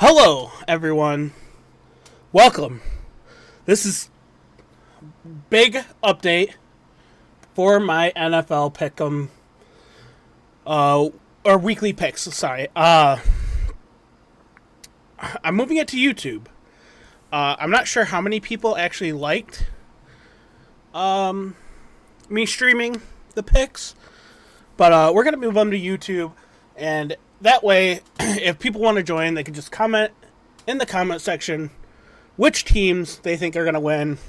Hello, everyone. Welcome. This is big update for my NFL pick'em, or weekly picks. Sorry. I'm moving it to YouTube. I'm not sure how many people actually liked me streaming the picks, but we're gonna move them to YouTube, and that way, if people want to join, they can just comment in the comment section which teams they think are going to win.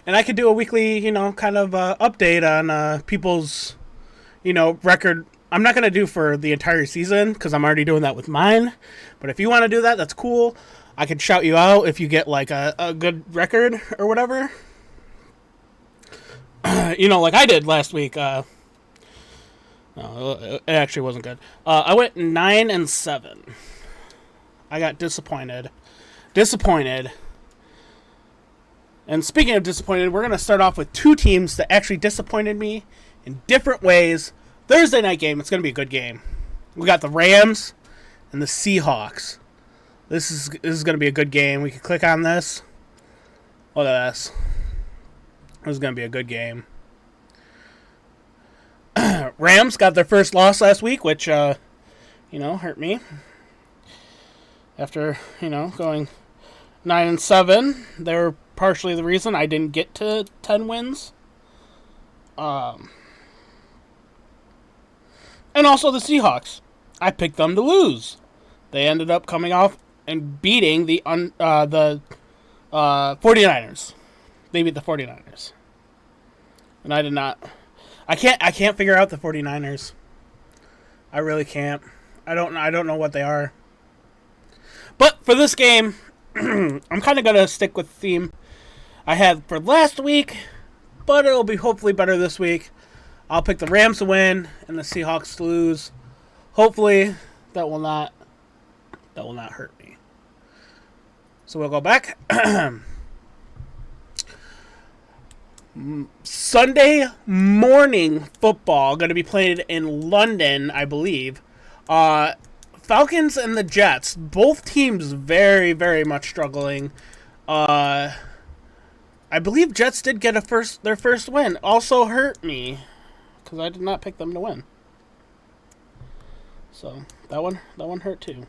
And I could do a weekly, kind of update on people's, record. I'm not going to do for the entire season because I'm already doing that with mine. But if you want to do that, that's cool. I could shout you out if you get like a good record or whatever. Like I did last week. No, it actually wasn't good. I went 9-7. I got disappointed. And speaking of disappointed, we're going to start off with two teams that actually disappointed me in different ways. Thursday night game, it's going to be a good game. We got the Rams and the Seahawks. This is going to be a good game. We can click on this. Look at this. This is going to be a good game. Rams got their first loss last week, which, hurt me. After, going 9-7, they were partially the reason I didn't get to 10 wins. And also the Seahawks. I picked them to lose. They ended up coming off and beating the 49ers. They beat the 49ers. And I did not. I can't figure out the 49ers. I really can't. I don't know what they are. But for this game, I'm kind of going to stick with the theme I had for last week, but it'll be hopefully better this week. I'll pick the Rams to win and the Seahawks to lose. Hopefully that will not hurt me. So we'll go back. Sunday morning football going to be played in London, I believe. Falcons and the Jets, both teams very, very much struggling. I believe Jets did get their first win. Also hurt me because I did not pick them to win. So that one hurt too.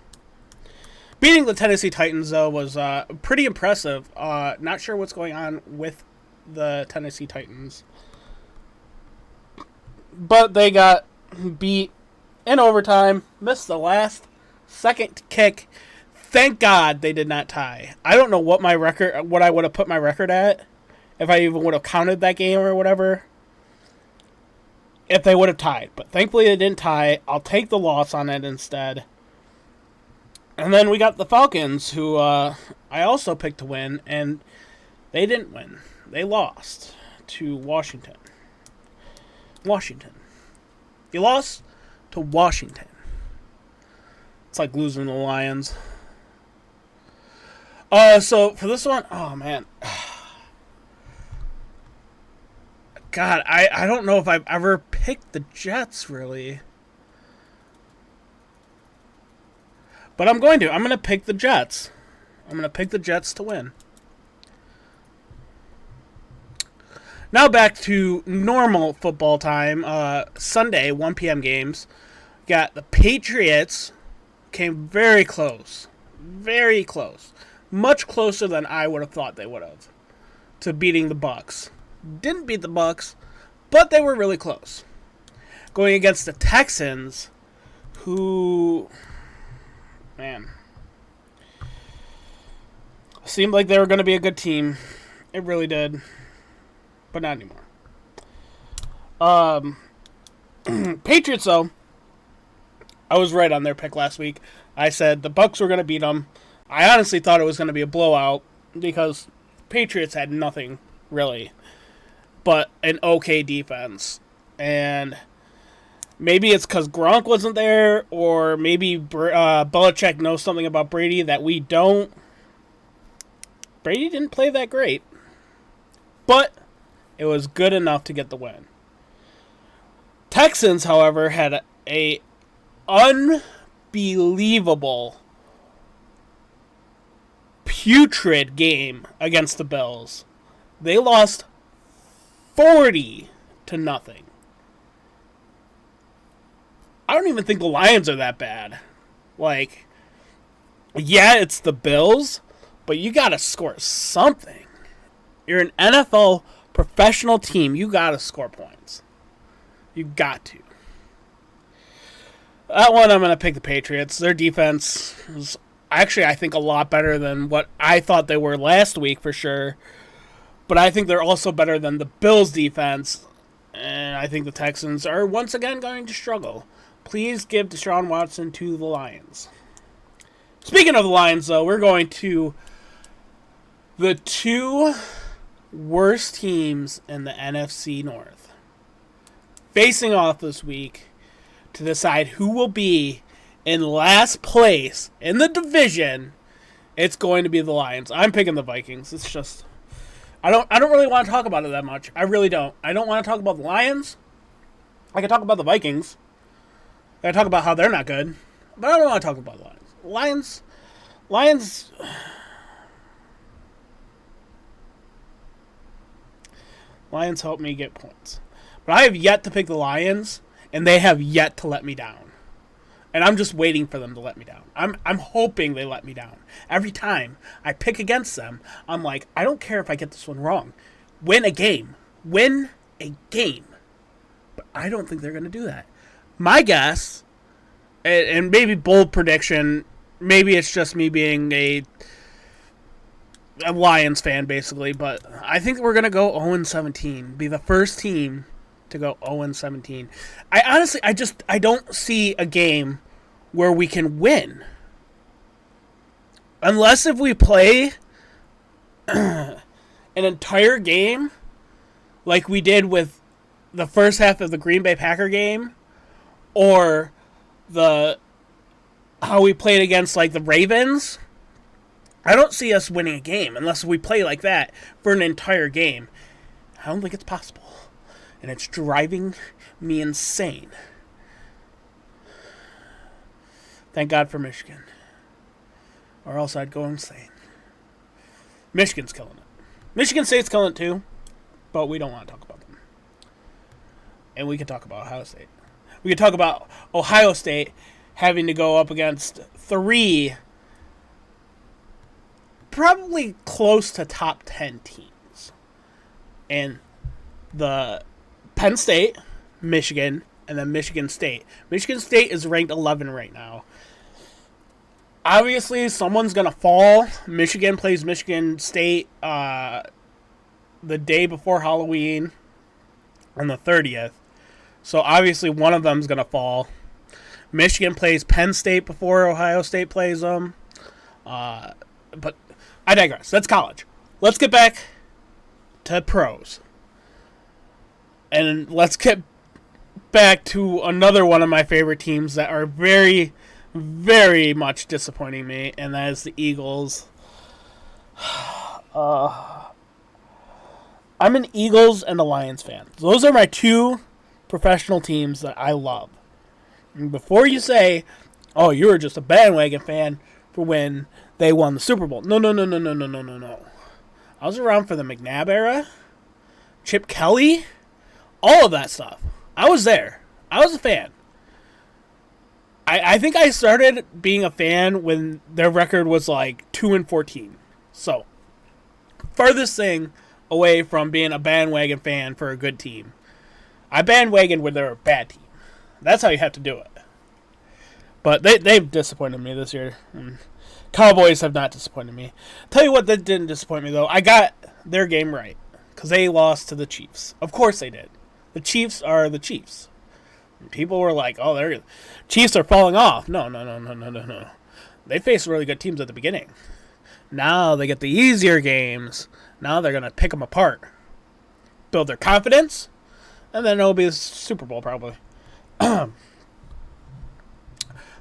Beating the Tennessee Titans though was pretty impressive. Not sure what's going on with the Tennessee Titans, but they got beat in overtime, missed the last second kick. Thank God they did not tie. I don't know what I would have put my record at if I even would have counted that game or whatever if they would have tied, but thankfully they didn't tie. I'll take the loss on it instead. And then we got the Falcons, who I also picked to win, and they didn't win. They lost to Washington. You lost to Washington. It's like losing the Lions. So for this one, oh man. God, I don't know if I've ever picked the Jets, really. But I'm going to pick the Jets. I'm going to pick the Jets to win. Now back to normal football time. Sunday, 1 p.m. games. Got the Patriots. Came very close. Very close. Much closer than I would have thought they would have. To beating the Bucs. Didn't beat the Bucs, but they were really close. Going against the Texans, who, man, seemed like they were going to be a good team. It really did. But not anymore. Patriots, though, I was right on their pick last week. I said the Bucs were going to beat them. I honestly thought it was going to be a blowout because Patriots had nothing, really, but an okay defense. And maybe it's because Gronk wasn't there, or maybe Belichick knows something about Brady that we don't. Brady didn't play that great, but it was good enough to get the win. Texans, however, had a unbelievable putrid game against the Bills. They lost 40-0. I don't even think the Lions are that bad. Like, yeah, it's the Bills, but you got to score something. You're an NFL professional team. You got to score points. You got to. That one, I'm going to pick the Patriots. Their defense is actually, I think, a lot better than what I thought they were last week for sure. But I think they're also better than the Bills' defense. And I think the Texans are once again going to struggle. Please give Deshaun Watson to the Lions. Speaking of the Lions, though, we're going to the two worst teams in the NFC North facing off this week to decide who will be in last place in the division. It's going to be the Lions. I'm picking the Vikings. It's just I don't really want to talk about it that much. I really don't. I don't want to talk about the Lions. I can talk about the Vikings. I can talk about how they're not good, but I don't want to talk about the Lions. Lions help me get points. But I have yet to pick the Lions, and they have yet to let me down. And I'm just waiting for them to let me down. I'm hoping they let me down. Every time I pick against them, I'm like, I don't care if I get this one wrong. Win a game. Win a game. But I don't think they're going to do that. My guess, and maybe bold prediction, maybe it's just me being a Lions fan, basically, but I think we're going to go 0-17. Be the first team to go 0-17. I don't see a game where we can win. Unless if we play an entire game like we did with the first half of the Green Bay Packer game, or how we played against like the Ravens. I don't see us winning a game unless we play like that for an entire game. I don't think it's possible. And it's driving me insane. Thank God for Michigan. Or else I'd go insane. Michigan's killing it. Michigan State's killing it too. But we don't want to talk about them. And we can talk about Ohio State. We can talk about Ohio State having to go up against three probably close to top 10 teams. And the Penn State, Michigan, and then Michigan State. Michigan State is ranked 11 right now. Obviously, someone's going to fall. Michigan plays Michigan State the day before Halloween on the 30th. So, obviously, one of them's going to fall. Michigan plays Penn State before Ohio State plays them. But I digress. That's college. Let's get back to pros. And let's get back to another one of my favorite teams that are very, very much disappointing me, and that is the Eagles. I'm an Eagles and a Lions fan. Those are my two professional teams that I love. And before you say, oh, you were just a bandwagon fan for when they won the Super Bowl. No. I was around for the McNabb era, Chip Kelly, all of that stuff. I was there. I was a fan. I think I started being a fan when their record was like 2-14. So, furthest thing away from being a bandwagon fan for a good team. I bandwagoned when they're a bad team. That's how you have to do it. But they've disappointed me this year. Cowboys have not disappointed me. Tell you what, that didn't disappoint me, though. I got their game right. Because they lost to the Chiefs. Of course they did. The Chiefs are the Chiefs. People were like, oh, they're Chiefs are falling off. No. They faced really good teams at the beginning. Now they get the easier games. Now they're going to pick them apart. Build their confidence. And then it'll be a Super Bowl, probably. But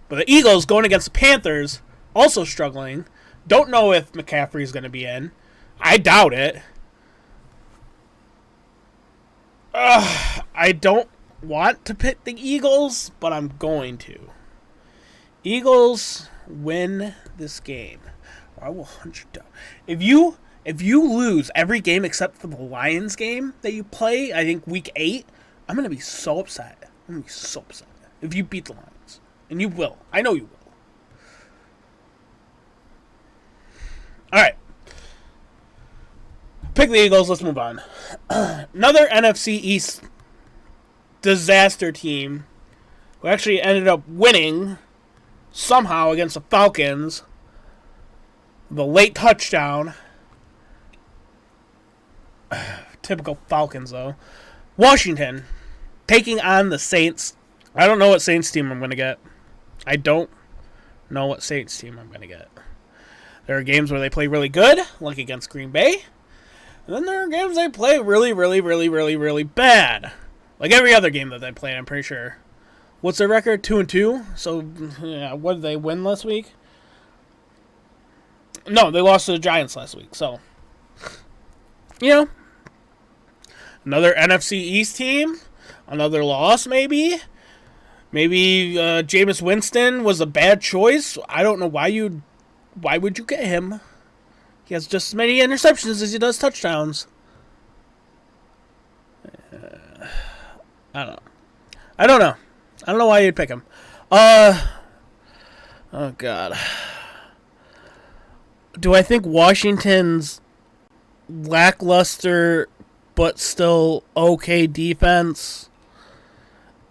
the Eagles going against the Panthers, also struggling. Don't know if McCaffrey's going to be in. I doubt it. I don't want to pick the Eagles, but I'm going to. Eagles win this game I will hunt you down. If you lose every game except for the Lions game that you play, I think week 8, I'm gonna be so upset. I'm gonna be so upset if you beat the Lions, and you will. I know you will. All right. Pick the Eagles. Let's move on. Another NFC East disaster team who actually ended up winning somehow against the Falcons. The late touchdown. Typical Falcons, though. Washington taking on the Saints. I don't know what Saints team I'm going to get. I don't know what Saints team I'm going to get. There are games where they play really good, like against Green Bay. And then there are games they play really, really, really, really, really bad. Like every other game that they play, I'm pretty sure. What's their record? 2-2. So, yeah, what did they win last week? No, they lost to the Giants last week. So, you know, another NFC East team. Another loss, maybe. Maybe Jameis Winston was a bad choice. I don't know why would you get him? He has just as many interceptions as he does touchdowns. I don't know. I don't know why you'd pick him. Oh, God. Do I think Washington's lackluster but still okay defense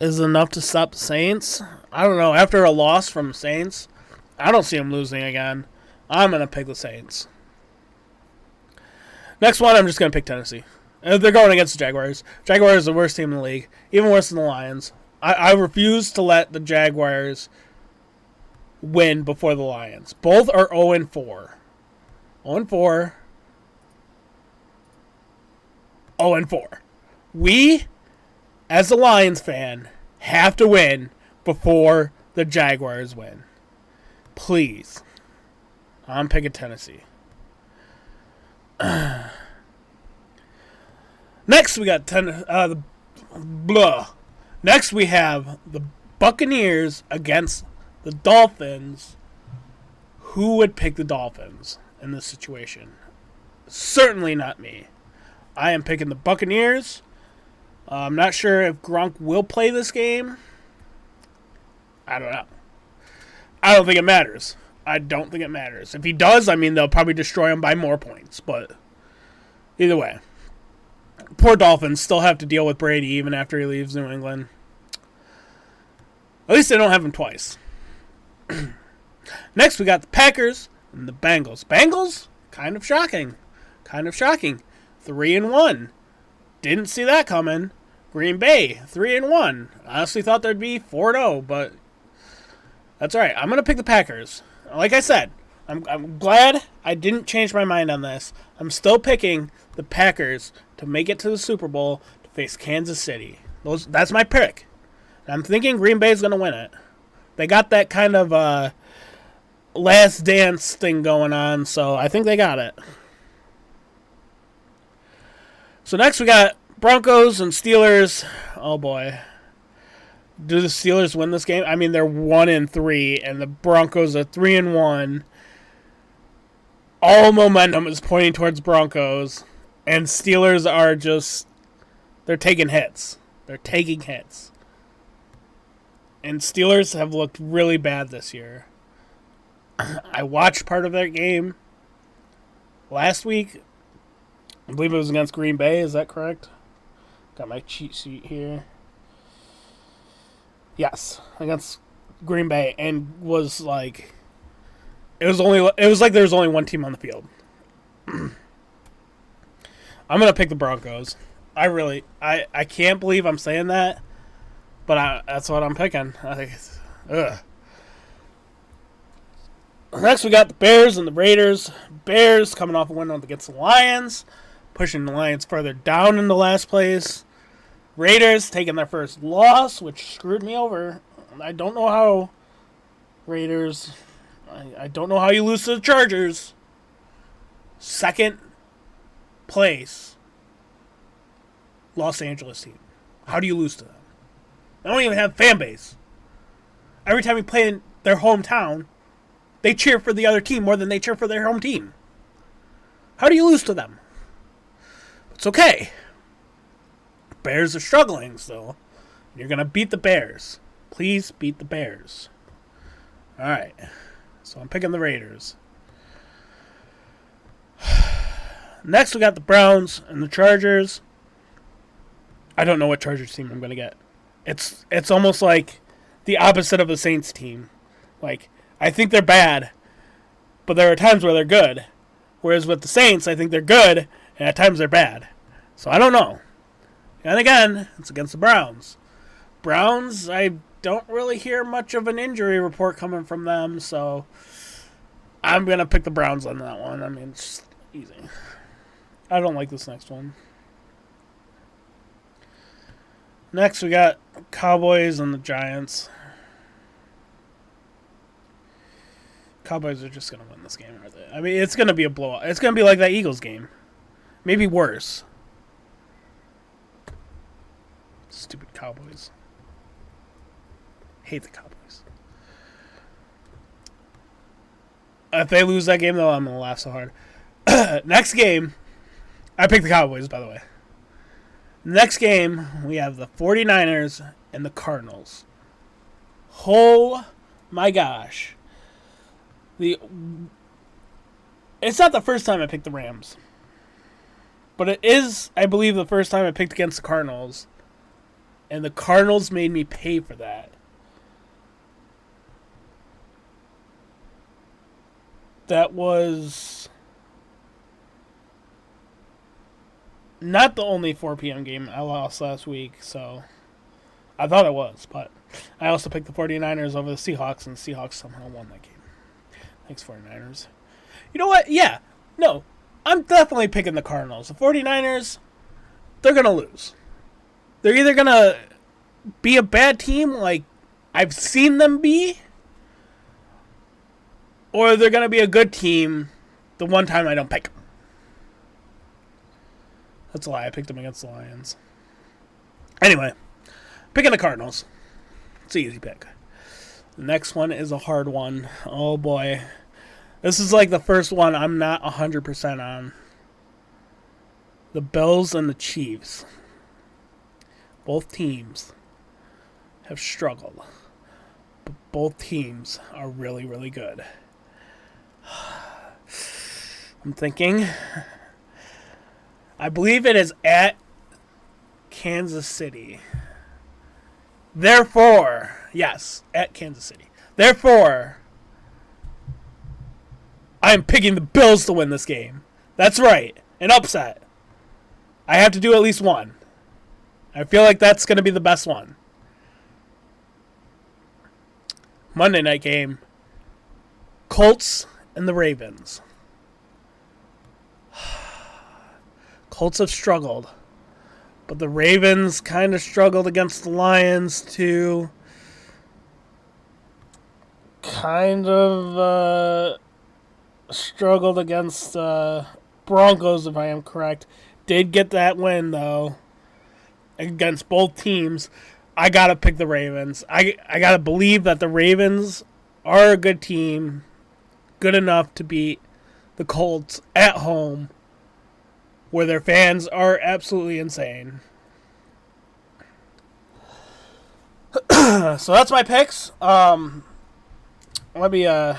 is enough to stop the Saints? I don't know. After a loss from the Saints, I don't see them losing again. I'm going to pick the Saints. Next one, I'm just going to pick Tennessee. They're going against the Jaguars. Jaguars are the worst team in the league, even worse than the Lions. I refuse to let the Jaguars win before the Lions. Both are 0-4. 0-4. 0-4. We, as a Lions fan, have to win before the Jaguars win. Please. I'm picking Tennessee. Next, we got Next, we have the Buccaneers against the Dolphins. Who would pick the Dolphins in this situation? Certainly not me. I am picking the Buccaneers. I'm not sure if Gronk will play this game. I don't know. I don't think it matters. If he does, I mean, they'll probably destroy him by more points. But either way. Poor Dolphins still have to deal with Brady even after he leaves New England. At least they don't have him twice. Next, we got the Packers and the Bengals. Bengals? Kind of shocking. 3-1. Didn't see that coming. Green Bay, 3-1. Honestly thought there'd be 4-0, but that's all right. I'm going to pick the Packers. Like I said, I'm glad I didn't change my mind on this. I'm still picking the Packers to make it to the Super Bowl to face Kansas City. That's my pick. And I'm thinking Green Bay's going to win it. They got that kind of last dance thing going on, so I think they got it. So next we got Broncos and Steelers. Oh boy. Do the Steelers win this game? I mean, they're 1-3, and the Broncos are 3-1. All momentum is pointing towards Broncos, and Steelers are they're taking hits. And Steelers have looked really bad this year. I watched part of that game last week. I believe it was against Green Bay. Is that correct? Got my cheat sheet here. Yes, against Green Bay, and was like, it was like there was only one team on the field. I'm gonna pick the Broncos. I can't believe I'm saying that, but that's what I'm picking. Next, we got the Bears and the Raiders. Bears coming off a win against the Lions, pushing the Lions further down into last place. Raiders taking their first loss, which screwed me over. I don't know how Raiders. I don't know how you lose to the Chargers. Second place Los Angeles team. How do you lose to them? They don't even have fan base. Every time we play in their hometown, they cheer for the other team more than they cheer for their home team. How do you lose to them? It's okay. Bears are struggling still. You're going to beat the Bears. Please beat the Bears. All right. So I'm picking the Raiders. Next, we got the Browns and the Chargers. I don't know what Chargers team I'm going to get. It's almost like the opposite of the Saints team. Like, I think they're bad, but there are times where they're good. Whereas with the Saints, I think they're good, and at times they're bad. So I don't know. And again, it's against the Browns. Browns, I don't really hear much of an injury report coming from them, so I'm going to pick the Browns on that one. I mean, it's just easy. I don't like this next one. Next, we got Cowboys and the Giants. Cowboys are just going to win this game, aren't they? I mean, it's going to be a blowout. It's going to be like that Eagles game. Maybe worse. Stupid Cowboys. Hate the Cowboys. If they lose that game, though, I'm going to laugh so hard. Next game, I picked the Cowboys, by the way. Next game, we have the 49ers and the Cardinals. Oh my gosh. It's not the first time I picked the Rams. But it is, I believe, the first time I picked against the Cardinals. And the Cardinals made me pay for that. That was not the only 4 p.m. game I lost last week, so I thought it was, but I also picked the 49ers over the Seahawks, and the Seahawks somehow won that game. Thanks, 49ers. You know what? Yeah. No. I'm definitely picking the Cardinals. The 49ers, they're going to lose. They're either going to be a bad team like I've seen them be, or they're going to be a good team the one time I don't pick them. That's a lie. I picked them against the Lions. Anyway, picking the Cardinals. It's an easy pick. The next one is a hard one. Oh, boy. This is like the first one I'm not 100% on. The Bills and the Chiefs. Both teams have struggled. But both teams are really, really good. I'm thinking. I believe it is at Kansas City. Therefore, yes, at Kansas City. Therefore, I'm picking the Bills to win this game. That's right. An upset. I have to do at least one. I feel like that's going to be the best one. Monday night game. Colts and the Ravens. Colts have struggled. But the Ravens kind of struggled against the Lions too. Kind of struggled against Broncos, if I am correct. Did get that win, though, against both teams. I got to pick the Ravens. I got to believe that the Ravens are a good team, good enough to beat the Colts at home, where their fans are absolutely insane. So that's my picks. Let me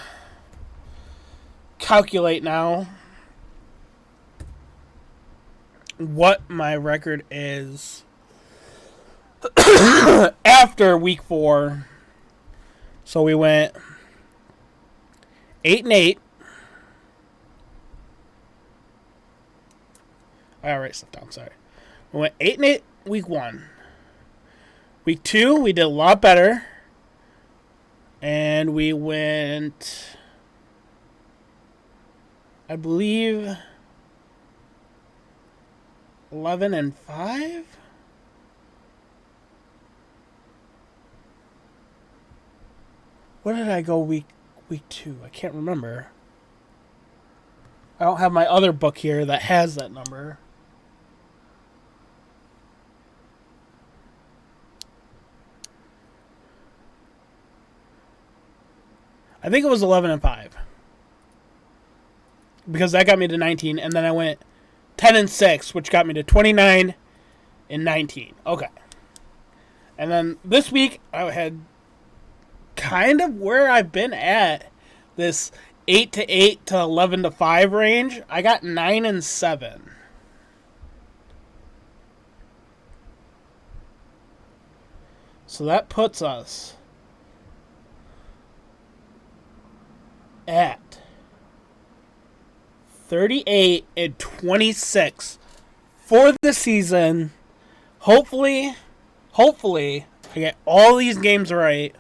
calculate now what my record is after week 4. So we went 8-8. I already write stuff down, sorry. We went 8-8 week 1. Week 2, we did a lot better. And we went, I believe, 11-5. Where did I go week 2? I can't remember. I don't have my other book here that has that number. I think it was 11-5. Because that got me to 19, and then I went 10-6, which got me to 29 and 19. Okay. And then this week, I had kind of where I've been at, this 8-8 to 11-5 range. I got 9-7. So that puts us at 38-26 for the season. Hopefully, I get all these games right,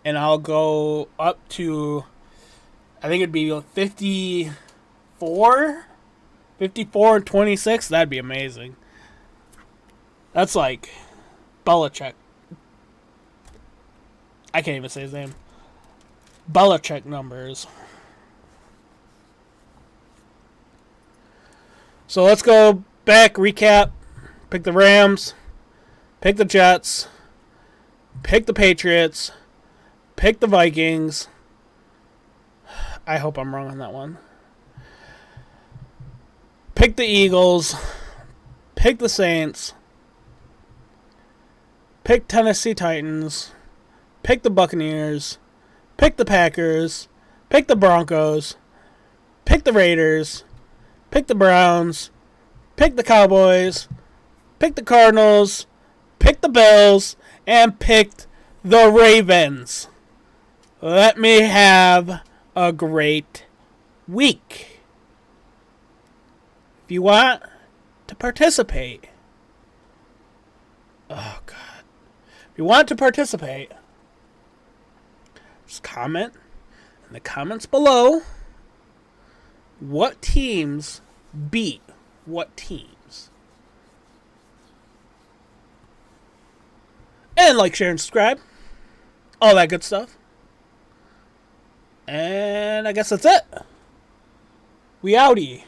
and I'll go up to, I think it'd be 54-26. That'd be amazing. That's like Belichick. I can't even say his name. Belichick numbers. So let's go back, recap. Pick the Rams. Pick the Jets. Pick the Patriots. Pick the Vikings. I hope I'm wrong on that one. Pick the Eagles. Pick the Saints. Pick Tennessee Titans. Pick the Buccaneers. Pick the Packers. Pick the Broncos. Pick the Raiders. Pick the Browns. Pick the Cowboys. Pick the Cardinals. Pick the Bills. And picked the Ravens. Let me have a great week. If you want to participate. Oh, God. If you want to participate, just comment in the comments below what teams beat what teams. And like, share, and subscribe. All that good stuff. And I guess that's it. We outie.